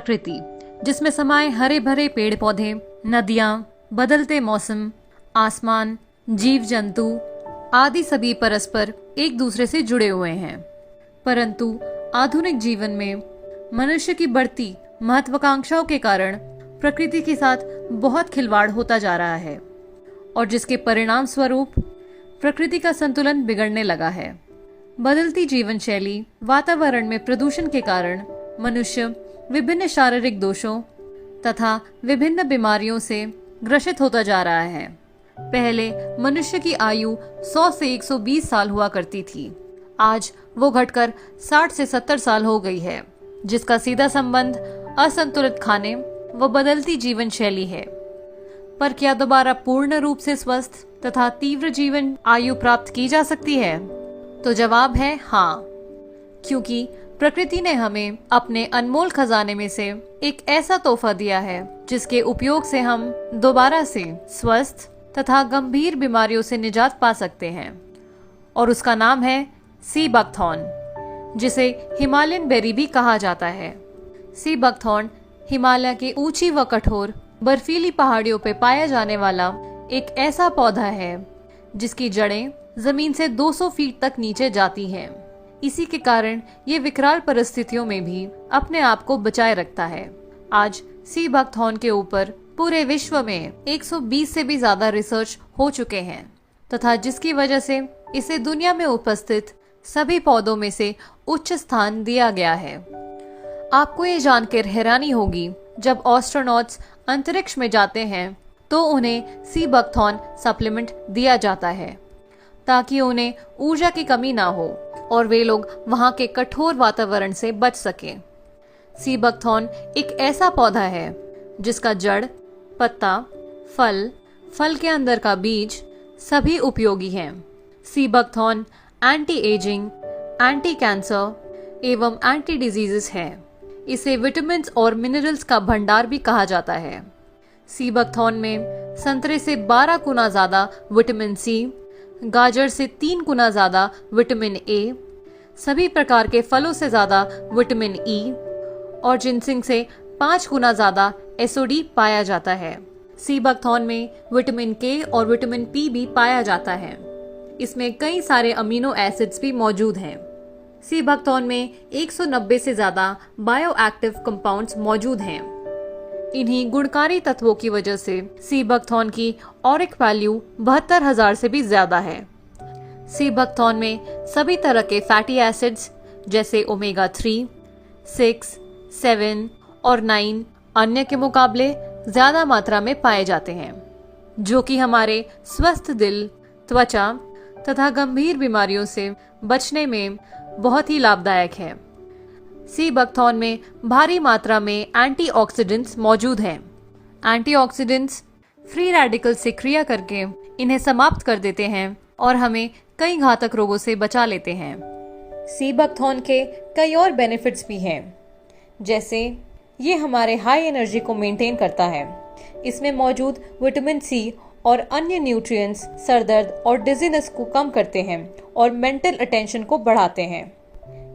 प्रकृति, जिसमें समाये हरे भरे पेड़ पौधे, नदियां, बदलते मौसम, आसमान, जीव जंतु आदि सभी परस्पर एक दूसरे से जुड़े हुए हैं। परंतु आधुनिक जीवन में मनुष्य की बढ़ती महत्वाकांक्षाओं के कारण प्रकृति के साथ बहुत खिलवाड़ होता जा रहा है और जिसके परिणाम स्वरूप प्रकृति का संतुलन बिगड़ने लगा है। बदलती जीवन शैली, वातावरण में प्रदूषण के कारण मनुष्य विभिन्न शारीरिक दोषों तथा विभिन्न बीमारियों से ग्रसित होता जा रहा है। पहले मनुष्य की आयु 100 से 120 साल हुआ करती थी। आज वो घटकर 60 से 70 साल हो गई है, जिसका सीधा संबंध असंतुलित खाने व बदलती जीवन शैली है। पर क्या दोबारा पूर्ण रूप से स्वस्थ तथा तीव्र जीवन आयु प्राप्त की जा सकती है? तो जवाब है हाँ, क्योंकि प्रकृति ने हमें अपने अनमोल खजाने में से एक ऐसा तोहफा दिया है जिसके उपयोग से हम दोबारा से स्वस्थ तथा गंभीर बीमारियों से निजात पा सकते हैं, और उसका नाम है सी बकथॉर्न, जिसे हिमालयन बेरी भी कहा जाता है। सी बकथॉर्न हिमालय के ऊंची व कठोर बर्फीली पहाड़ियों पर पाया जाने वाला एक ऐसा पौधा है जिसकी जड़ें जमीन से 200 फीट तक नीचे जाती हैं। इसी के कारण ये विकराल परिस्थितियों में भी अपने आप को बचाए रखता है। आज सी बकथॉर्न के ऊपर पूरे विश्व में 120 से भी ज्यादा रिसर्च हो चुके हैं तथा जिसकी वजह से इसे दुनिया में उपस्थित सभी पौधों में से उच्च स्थान दिया गया है। आपको ये जानकर हैरानी होगी, जब एस्ट्रोनॉट्स अंतरिक्ष में जाते हैं तो उन्हें सी बकथॉर्न सप्लीमेंट दिया जाता है ताकि उन्हें ऊर्जा की कमी ना हो और वे लोग वहां के कठोर वातावरण से बच सकें। सी बकथॉर्न एक ऐसा पौधा है जिसका जड़, पत्ता, फल के अंदर का बीज सभी उपयोगी हैं। Sea buckthorn anti ageing, anti cancer एवं एंटी डिजीजेस है। इसे विटामिन और मिनरल्स का भंडार भी कहा जाता है। सी बकथॉर्न में संतरे से 12 गुना ज्यादा विटामिन सी, गाजर से 3 गुना ज्यादा विटामिन ए, सभी प्रकार के फलों से ज्यादा विटामिन ई और जिनसिंग से 5 गुना ज्यादा एसओडी पाया जाता है। सी बकथॉर्न में विटामिन के और विटामिन पी भी पाया जाता है। इसमें कई सारे अमीनो एसिड्स भी मौजूद हैं। सी बकथॉर्न में 190 से ज्यादा बायो एक्टिव कंपाउंड्स मौजूद हैं। इन्हीं गुणकारी तत्वों की वजह से सी बकथॉर्न की ऑरिक वैल्यू 72,000 से भी ज्यादा है। सी बकथॉर्न में सभी तरह के फैटी एसिड्स जैसे ओमेगा 3, 6, 7 और 9 अन्य के मुकाबले ज्यादा मात्रा में पाए जाते हैं, जो कि हमारे स्वस्थ दिल, त्वचा तथा गंभीर बीमारियों से बचने में बहुत ही लाभदायक है। सी बकथॉर्न में भारी मात्रा में एंटीऑक्सीडेंट्स मौजूद हैं। एंटीऑक्सीडेंट्स फ्री रेडिकल से क्रिया करके इन्हें समाप्त कर देते हैं और हमें कई घातक रोगों से बचा लेते हैं। सी बकथॉर्न के कई और बेनिफिट्स भी हैं, जैसे ये हमारे हाई एनर्जी को मेंटेन करता है। इसमें मौजूद विटामिन सी और अन्य न्यूट्रिएंट्स सरदर्द और डिजीनेस को कम करते हैं और मेंटल अटेंशन को बढ़ाते हैं।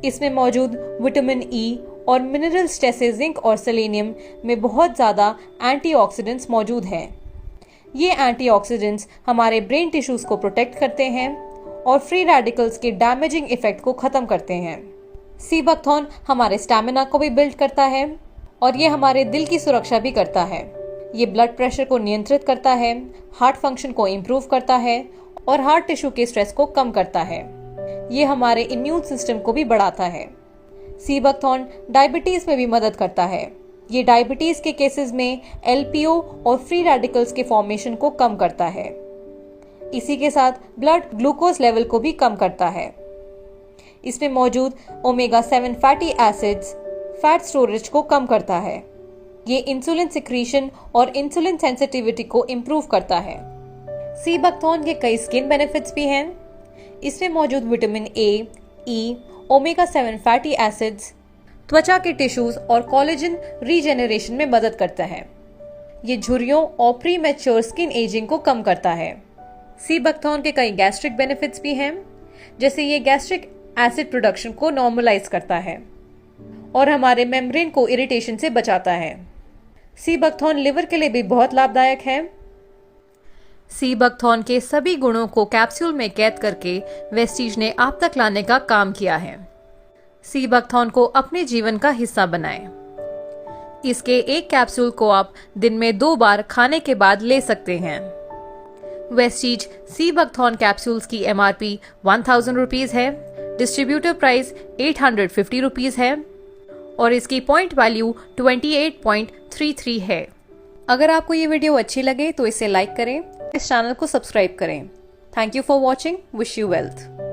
इसमें मौजूद विटामिन ई और मिनरल्स जैसे जिंक और सेलेनियम में बहुत ज़्यादा एंटीऑक्सीडेंट्स मौजूद हैं। ये एंटीऑक्सीडेंट्स हमारे ब्रेन टिश्यूज को प्रोटेक्ट करते हैं और फ्री रेडिकल्स के डैमेजिंग इफेक्ट को खत्म करते हैं। सी बकथॉर्न हमारे स्टैमिना को भी बिल्ड करता है और ये हमारे दिल की सुरक्षा भी करता है। ये ब्लड प्रेशर को नियंत्रित करता है, हार्ट फंक्शन को इम्प्रूव करता है और हार्ट टिश्यू के स्ट्रेस को कम करता है। ये हमारे इम्यून सिस्टम को भी बढ़ाता है। सी बकथॉर्न डायबिटीज में भी मदद करता है। ये डायबिटीज के केसेस में एलपीओ और फ्री रेडिकल्स के फॉर्मेशन को कम करता है। इसी के साथ ब्लड ग्लूकोज लेवल को भी कम करता है। इसमें मौजूद omega 7 fatty acids fat storage को कम करता है। ये इंसुलिन सिक्रीशन और इंसुलिन सेंसिटिविटी को इम्प्रूव करता है। सी बकथॉर्न के कई स्किन बेनिफिट्स भी हैं। इसमें मौजूद vitamin A, E, omega 7 fatty acids त्वचा के टिश्यूज और कोलेजन रीजेनरेशन में मदद करता है। ये झुर्रियों और प्री मैच्योर स्किन एजिंग को कम करता है। सी बकथॉर्न के कई गैस्ट्रिक बेनिफिट्स भी हैं, जैसे ये गैस्ट्रिक एसिड प्रोडक्शन को नॉर्मलाइज करता है और हमारे मेम्ब्रेन को इरिटेशन से बचाता है। सी बकथॉर्न लिवर के लिए भी बहुत लाभदायक है। सी बकथॉर्न के सभी गुणों को कैप्सूल में कैद करके वेस्टीज ने आप तक लाने का काम किया है। सी बकथॉर्न को अपने जीवन का हिस्सा बनाएं। इसके एक कैप्सूल को आप दिन में 2 बार खाने के बाद ले सकते हैं। वेस्टीज सी बकथॉर्न कैप्सूल्स की MRP 1000 रुपीज है, डिस्ट्रीब्यूटर प्राइस 850 रुपीज है और इसकी पॉइंट वैल्यू 28.33 है। अगर आपको ये वीडियो अच्छी लगे तो इसे लाइक करें, इस चैनल को सब्सक्राइब करें। Thank you for watching. Wish you wealth.